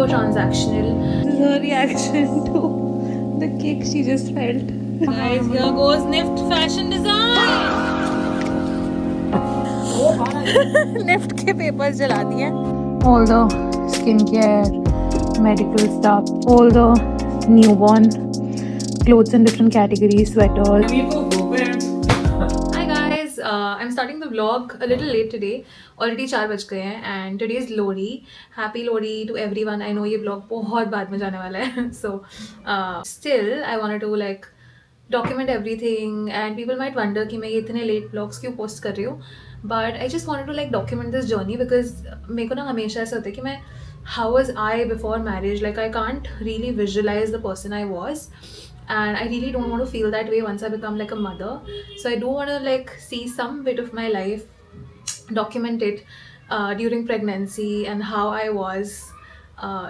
super transactional. This is her reaction to the kick she just felt. Guys, here goes Nift Fashion Design. NIFT के papers जला दिए. All the skincare, medical stuff, all the newborn clothes in different categories, sweaters. Hi guys, I'm starting the vlog a little late today. Already 4 बज गए हैं and today is Lodi. Happy Lodi to everyone. I know ये vlog बहुत बाद में जाने वाला है. So still I wanted to like document everything and people might wonder कि मैं ये इतने late vlogs क्यों post कर रही हूँ. But I just wanted to like document this journey because मेरे को ना हमेशा ऐसा होता है कि मैं how was I before marriage? Like I can't really visualize the person I was. And I really don't want to feel that way once I become like a mother. So I do want to like see some bit of my life, document it during pregnancy and how I was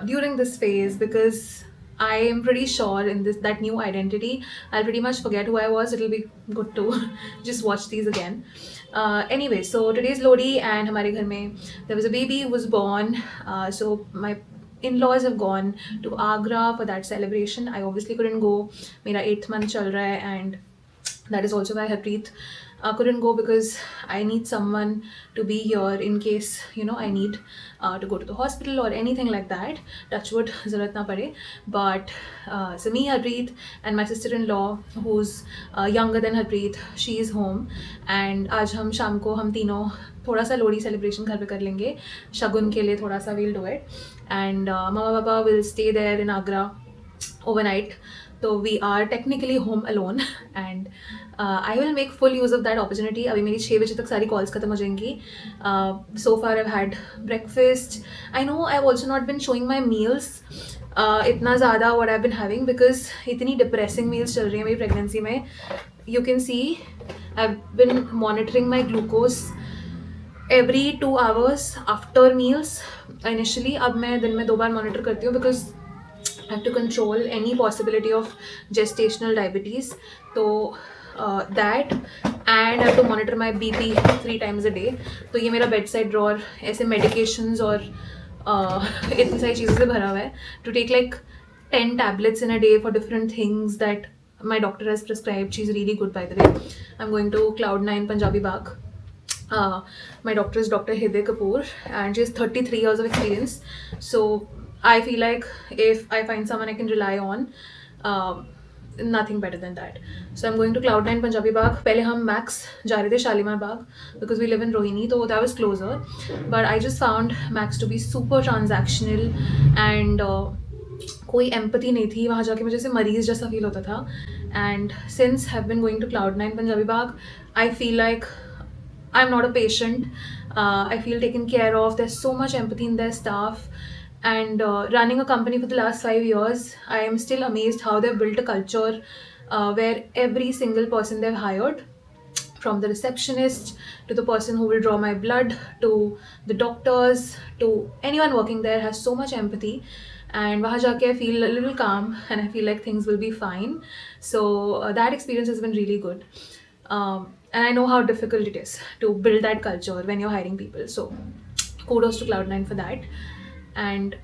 during this phase, because I am pretty sure in this that new identity I'll pretty much forget who I was. It'll be good to just watch these again. Anyway, so today's Lodi and हमारे घर में there was a baby who was born. So my in-laws have gone to Agra for that celebration. I obviously couldn't go. मेरा 8th month चल रहा है and that is also why Harpreet couldn't go, because I need someone to be here in case you know I need to go to the hospital or anything like that. Touch wood, ज़रूरत ना पड़े. But so me, Harpreet and my sister-in-law who's younger than Harpreet, she is home and आज हम शाम को हम तीनों थोड़ा सा लोहड़ी सेलिब्रेशन घर पे कर लेंगे. शगुन के लिए थोड़ा सा we'll do it and mama papa will stay there in Agra overnight. So we are technically home alone and I will make full use of that opportunity. अभी मेरी 6 बजे तक सारी calls खत्म हो जाएंगी. So far I've had breakfast. I know I've also not been showing my meals इतना ज़्यादा what I've been having because इतनी depressing meals चल रही हैं मेरी pregnancy में. You can see I've been monitoring my glucose every 2 hours after meals. Initially अब मैं दिन में 2 बार monitor करती हूँ because I have to control any possibility of gestational diabetes. So that and I have to monitor my BP 3 times a day. तो ये मेरा bedside drawer ऐसे medications और इतनी सारी चीज़ों से भरा हुआ है. To take like 10 tablets in a day for different things that my doctor has prescribed. She's really good, by the way. I'm going to Cloud9 Punjabi Bagh. My doctor is Dr. Hidde Kapoor and she has 33 years of experience. So I feel like if I find someone I can rely on, nothing better than that. So I'm going to Cloud9 Punjabi Bagh. पहले हम Max जा रहे थे शालीमार बाग because we live in Rohini, so that was closer. But I just found Max to be super transactional and कोई empathy नहीं थी. वहाँ जाके मुझे जैसे मरीज जैसा feel होता था. And since I've been going to Cloud9 Punjabi Bagh, I feel like I'm not a patient. I feel taken care of. There's so much empathy in their staff. And running a company for the last 5 years, I am still amazed how they've built a culture where every single person they've hired, from the receptionist to the person who will draw my blood to the doctors to anyone working there, has so much empathy. And वहाँ जाके I feel a little calm and I feel like things will be fine. So that experience has been really good. And I know how difficult it is to build that culture when you're hiring people. So kudos to Cloud9 for that. And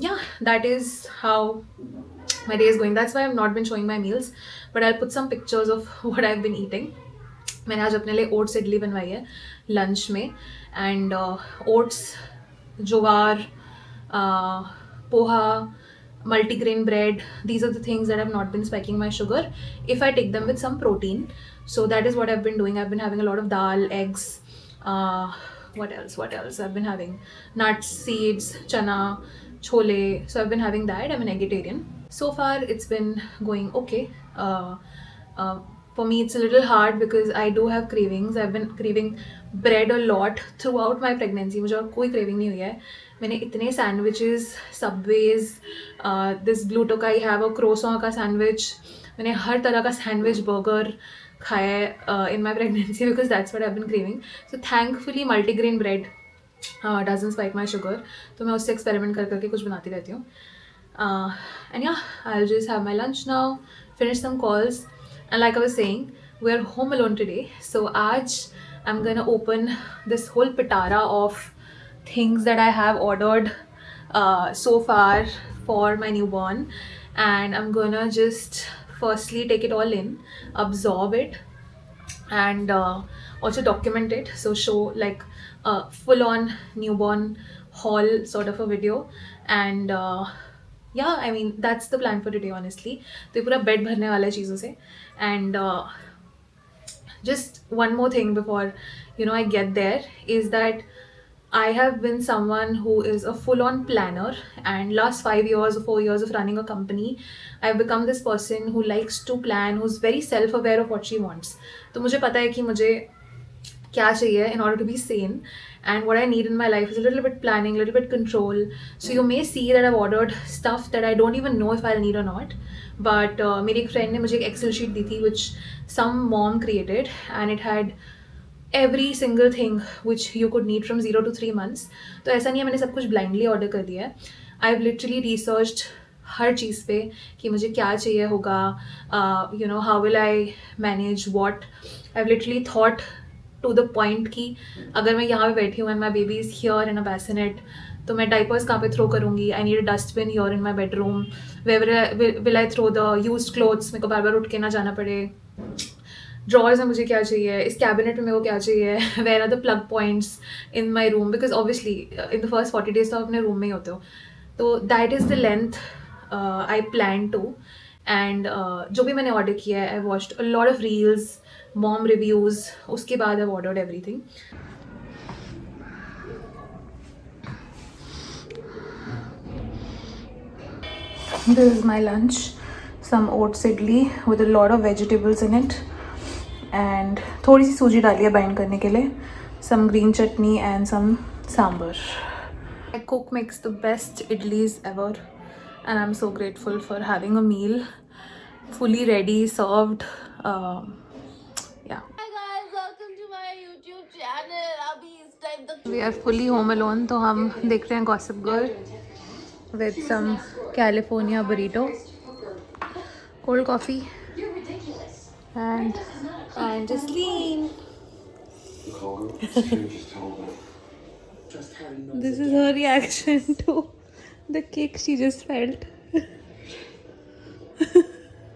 yeah, that is how my day is going. That's why I've not been showing my meals, but I'll put some pictures of what I've been eating. मैंने आज अपने लिए oats idli बनवाई है lunch में and oats jowar poha multigrain bread, these are the things that have not been spiking my sugar if I take them with some protein. So that is what I've been doing. I've been having a lot of dal, eggs, what else I've been having nuts, seeds, chana, chole. So I've been having that. I'm an vegetarian. So far it's been going okay. For me it's a little hard because I do have cravings. I've been craving bread a lot throughout my pregnancy. मुझे और कोई craving नहीं हुई है. मैंने इतने sandwiches, Subways, this Blue Tokai have a croissant का sandwich. मैंने हर तरह का sandwich, burger खाया है in my pregnancy because that's what I've been craving. So thankfully multigrain bread doesn't spike my sugar. तो मैं उससे experiment कर करके कुछ बनाती रहती हूँ. And yeah, I'll just have my lunch now, finish some calls. And like I was saying, we're home alone today. So aaj I'm gonna open this whole pitara of things that I have ordered so far for my newborn, and I'm gonna just firstly take it all in, absorb it, and also document it, so show like a full on newborn haul sort of a video. And yeah, I mean that's the plan for today honestly. तो ये पूरा bed भरने वाला है चीज़ों से. And just one more thing before I get there is that I have been someone who is a full-on planner, and last 5 years or 4 years of running a company, I've become this person who likes to plan, who's very self-aware of what she wants. तो मुझे पता है कि मुझे क्या चाहिए in order to be sane, and what I need in my life is a little bit planning, a little bit control. So you may see that I've ordered stuff that I don't even know if I'll need or not. But मेरी एक friend ने मुझे एक Excel sheet दी थी which some mom created, and it had every single thing which you could need from 0 to 3 months. तो ऐसा नहीं है मैंने सब कुछ blindly order कर दिया है. I've literally researched हर चीज़ पे कि मुझे क्या चाहिए होगा, how will I manage what. I've literally thought to the point कि अगर मैं यहाँ पे बैठी हूँ and my baby is here in a bassinet, तो मैं डाइपर्स कहाँ पे थ्रो करूँगी. I need a dustbin here in my bedroom. Where will I throw the used clothes, मेरे को बार बार उठ के ना जाना पड़े. ड्रॉर्स में मुझे क्या चाहिए, इस कैबिनेट में मेरे को क्या चाहिए, where are the plug points in my room, because obviously in the first 40 days तो आप अपने रूम में ही होते हो. तो that is the length I plan to. And जो भी मैंने ऑर्डर किया है, I watched a lot of reels, mom reviews, उसके बाद I ordered everything. This is my lunch. Some oats idli with a lot of vegetables in it. And थोड़ी सी सूजी डाली है बाइंड करने के लिए. Some green chutney and some sambar. My cook makes the best idlis ever. And I'm so grateful for having a meal fully ready, served. Yeah. Hi guys, welcome to my YouTube channel. अभी इस time तक We are fully home alone. तो हम देख रहे हैं Gossip Girl with some California burrito, cold coffee, and Jasleen. This is her reaction to the kick she just felt.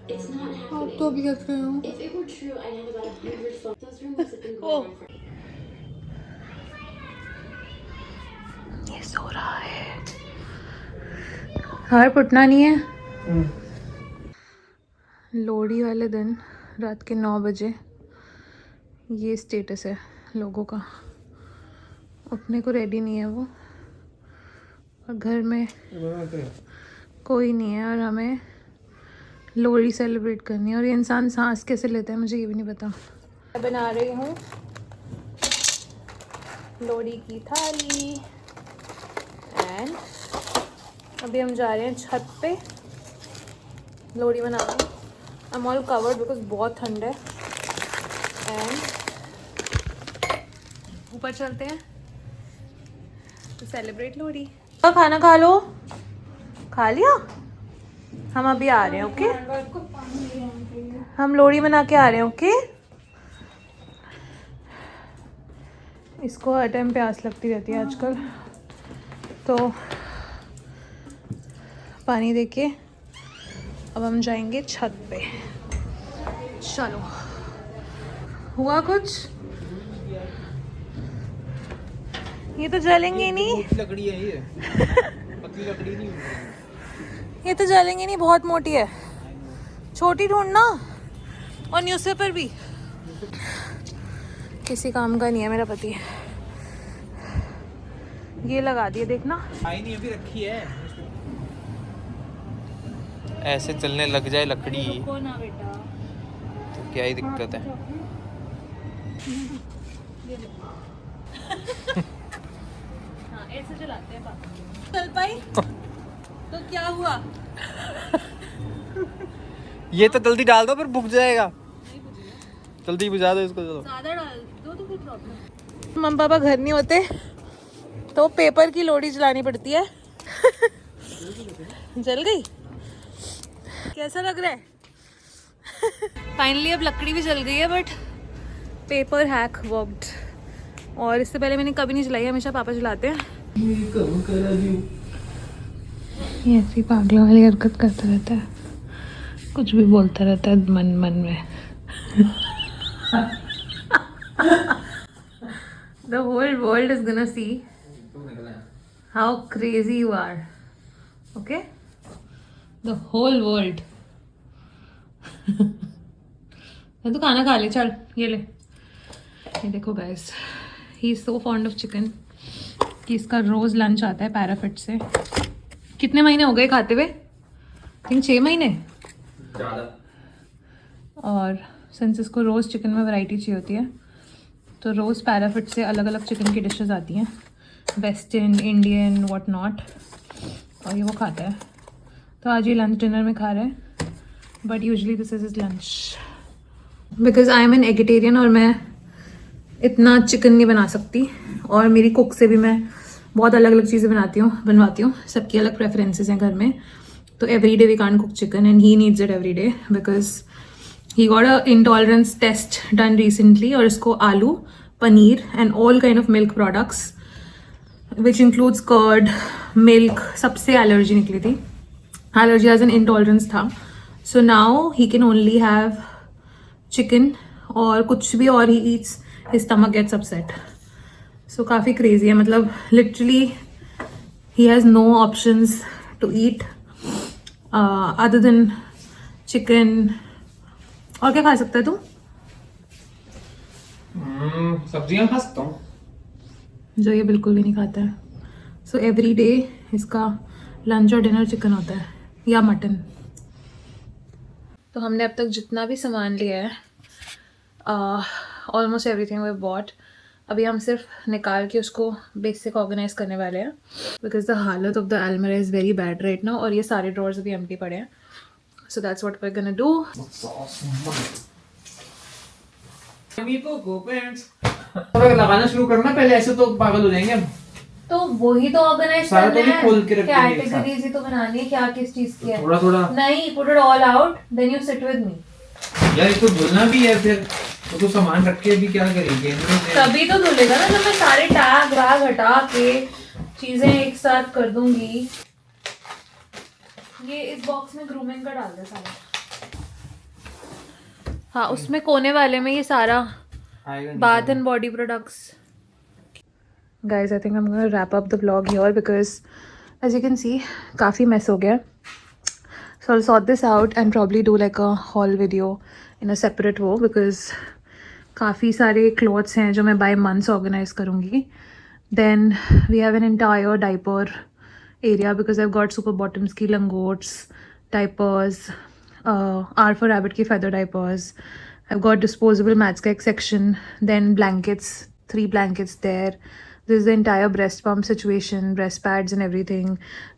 it's not happening. आप तो अभी देख रहे हो. If it were true, I'd have about 100 phones. Those rumors have been going on for. ये सो रहा है. Harp उठना नहीं है. लोहड़ी वाले दिन रात के 9 बजे ये स्टेटस है लोगों का. उठने को रेडी नहीं है वो, और घर में कोई नहीं है, और हमें लोहड़ी सेलिब्रेट करनी है. और ये इंसान सांस कैसे लेता है मुझे ये भी नहीं पता. मैं बना रही हूँ लोहड़ी की थाली, एंड अभी हम जा रहे हैं छत पे लोहड़ी बनाने. I am all covered because बहुत ठंड है. एंड ऊपर चलते हैं तो सेलिब्रेट लोहड़ी. खाना खा लो. खा लिया. हम अभी आ रहे हैं. ओके हम लोहड़ी मना के आ रहे हैं. ओके इसको हर टाइम प्यास लगती रहती है आजकल, तो पानी देके अब हम जाएंगे छत पे. चलो. हुआ कुछ? ये तो जलेंगे नहीं. लकड़ी है ये. पतली लकड़ी नहीं. ये तो जलेंगे नहीं, बहुत मोटी है. छोटी ढूंढना. और न्यूज़पेपर भी. किसी काम का नहीं है मेरा पति. ये लगा दिए देखना. आई नहीं अभी रखी है. ऐसे चलने लग जाए लकड़ी तो क्या ही दिक्कत है. ऐसे चलाते हैं पापा. चल पाई तो क्या हुआ? ये तो जल्दी डाल दो फिर बुक जाएगा. जल्दी बुझा दो इसको. चलो ज़्यादा डाल दो तो कोई प्रॉब्लम. मम्मी पापा घर नहीं होते तो पेपर की लोहड़ी जलानी पड़ती है. जल गई. कैसा लग रहा है? फाइनली अब लकड़ी भी जल गई है, बट पेपर हैक वर्कड. और इससे पहले मैंने कभी नहीं जलाई, हमेशा पापा जलाते हैं. ये ऐसी पागलों वाली हरकत करता रहता है, कुछ भी बोलता रहता है मन मन में. The whole world is gonna see how crazy you are. Okay? The whole world. तू खाना खा ले, चल ये ले. ये देखो guys, he is so fond of chicken कि इसका रोज लंच आता है पैराफिट से. कितने महीने हो गए खाते हुए? थिंक 6 महीने. और सिंस इसको रोज़ चिकन में वैरायटी चाहिए होती है, तो रोज़ पैराफिट से अलग अलग चिकन की डिशेस आती हैं, वेस्टर्न, इंडियन, व्हाट नॉट, और ये वो खाता है. तो आज ये लंच डिनर में खा रहे हैं, but usually this is his lunch because I am an eggetarian और मैं इतना चिकन नहीं बना सकती. और मेरी कुक से भी मैं बहुत अलग अलग चीज़ें बनवाती हूँ. सबकी अलग प्रेफरेंसेस हैं घर में. तो every day we can't cook chicken and he needs it every day because he got a intolerance test done recently. और इसको आलू, paneer and all kind of milk products which includes curd, milk, सबसे allergy निकली थी. Allergy as an intolerance था. So now he can only have chicken और कुछ भी और he eats, his stomach gets upset. So काफ़ी क्रेजी है. मतलब literally he has no options to eat other than chicken. और क्या खा सकता है तू? सब्जियां खा सकता हूँ, जो ये बिल्कुल भी नहीं खाता है. सो एवरी डे इसका लंच और डिनर चिकन होता है या मटन. तो हमने अब तक जितना भी सामान लिया है, ऑलमोस्ट एवरीथिंग वी बॉट. अभी हम सिर्फ निकाल के उसको बेसिक ऑर्गेनाइज करने वाले हैं बिकॉज द हालत ऑफ द अलमीरा is very bad right now. और ये सारे ड्रॉर्स अभी एम्प्टी पड़े हैं. So that's what we are gonna do. लगाना शुरू करना पहले, ऐसे तो पागल हो जाएंगे हम. तो वही तो ऑर्गेनाइज सारा करना तो है, खोल के रख देंगे एक साथ. कैटेगरीज ही तो बनानी है, क्या किस चीज की है. थोड़ा थोड़ा नहीं, put it all out, then you sit with me. यार, इसको धुलना भी है फिर. तो सामान रख के भी क्या करेंगे? तभी तो धुलेगा ना जब मैं सारे टैग वैग हटा के चीजें एक साथ कर दूंगी. ये इस बॉक्स में ग्रूमिंग का डाल दे सारा. हाँ, उसमें कोने वाले में ये सारा bath and body products. Guys, I think I'm going to wrap up the vlog here because as you can see, काफ़ी mess हो गया. So I'll sort this out and probably do like a haul video in a separate वो because काफ़ी सारे clothes हैं जो मैं by months organize करूँगी. Then we have an entire diaper area because I've got super bottoms की langots, diapers, R for rabbit की feather diapers. I've got disposable matchstick section, then blankets, 3 blankets there. This is the entire breast pump situation, breast pads and everything.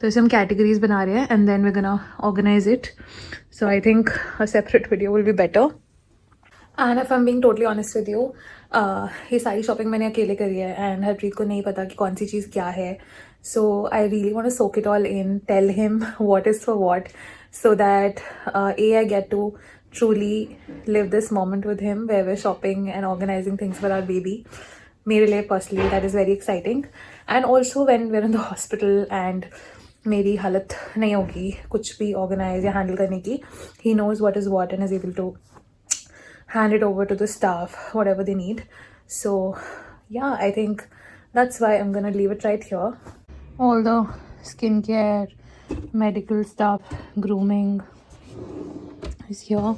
So some categories बना रहे हैं and then we're gonna organize it. So I think a separate video will be better. And if I'm being totally honest with you, ये सारी shopping मैंने अकेले करी है and Harpreet को नहीं पता कि कौन सी चीज़ क्या है. So I really want to soak it all in, tell him what is for what, so that I get to truly live this moment with him where we're shopping and organizing things for our baby. मेरे लिए personally that is very exciting. And also when we are in the hospital and मेरी हालत नहीं होगी कुछ भी organise या handle करने की, he knows what is what and is able to hand it over to the staff whatever they need. So yeah, I think that's why I am gonna leave it right here. All the skin care, medical staff, grooming is here.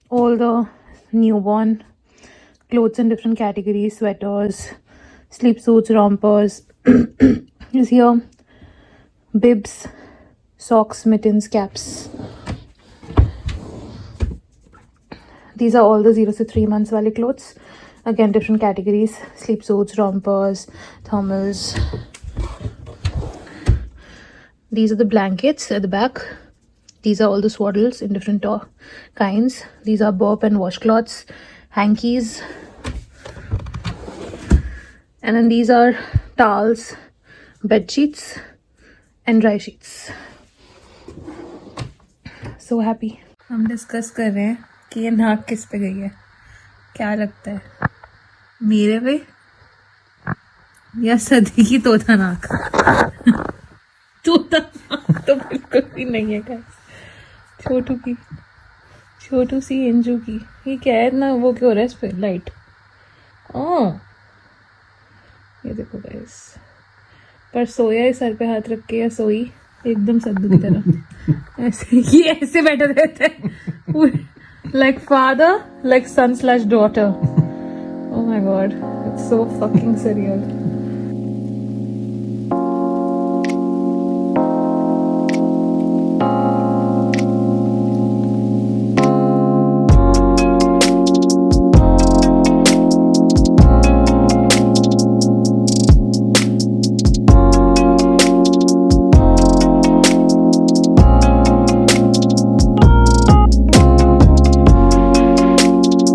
All the newborn clothes in different categories, sweaters, sleep suits, rompers is here. Bibs, socks, mittens, caps. These are all the 0 to 3 months wale clothes. Again, different categories, sleep suits, rompers, thermals. These are the blankets at the back. These are all the swaddles in different kinds. These are burp and washcloths, hankies. And then these are towels, bed sheets and dry sheets. So happy. हम discuss कर रहे हैं कि ये नाक किस पे गई है. क्या लगता है, मेरे पे या सदी की तोता नाक? तोता तो बिल्कुल भी नहीं है गाइस। छोटू सी एंजू की। ये क्या है ना, वो क्यों हो रहा है इस पे लाइट? ओह ये देखो गाइस, पर सोया है सर पे हाथ रख के या सोई एकदम सद्दू की तरह ऐसे, ये ऐसे बैठे रहते हैं like father like son slash daughter. Oh my god, it's so fucking surreal.